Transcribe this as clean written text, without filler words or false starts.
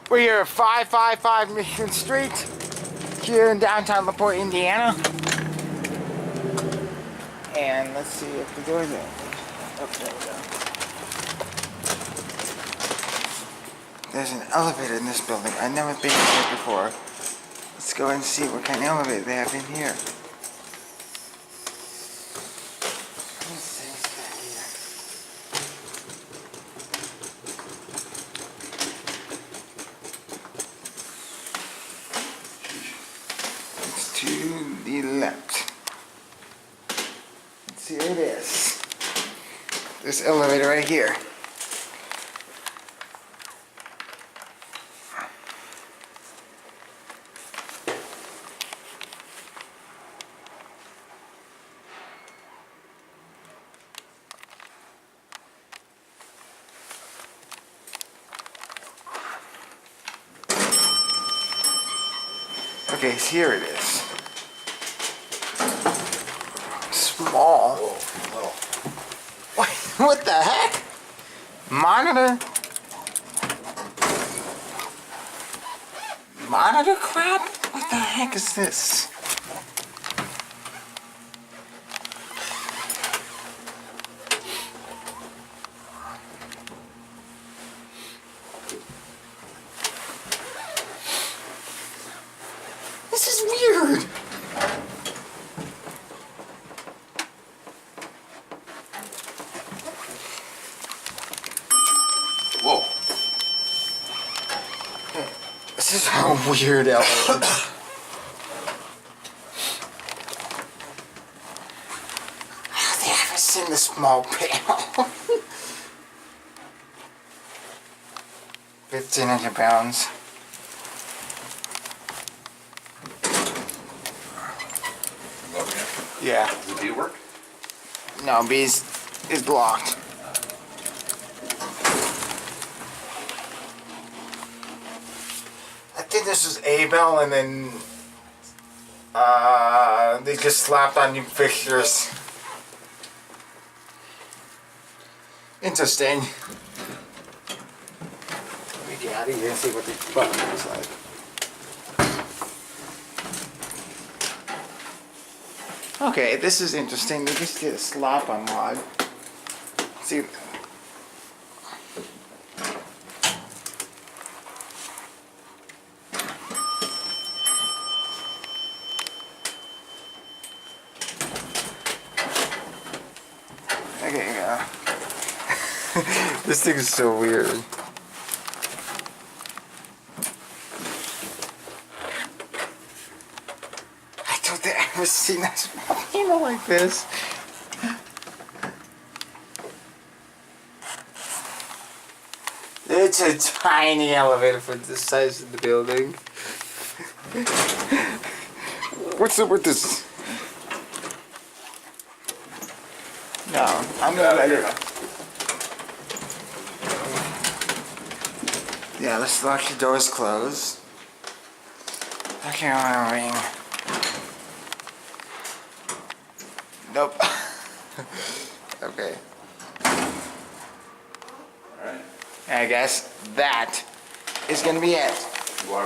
We're here at 555 Michigan Street, here in downtown LaPorte, Indiana. And let's see if the door's open. Oh, there we go. There's an elevator in this building. I've never been here before. Let's go and see what kind of elevator they have in here. To the left. Let's see, here it is. This elevator right here. Okay, so here it is. Small. What the heck? Monitor crap? What the heck is this? This is weird. Whoa. This is a weird elevator. They haven't seen the small panel. 1,500 pounds. Yeah. Does the B work? No, B is blocked. I think this is Abell, and then they just slapped on new fixtures. Interesting. Let me get out of here and see what the button looks like. Okay, this is interesting. They just did a slap on log. See. Okay, yeah. This thing is so weird. I don't think I've ever seen a small panel like this. It's a tiny elevator for the size of the building. What's up with this? No, I'm gonna let it. Yeah, let's lock the doors closed. Okay, I want to ring. Nope. Okay. Alright. I guess that is gonna be it. You are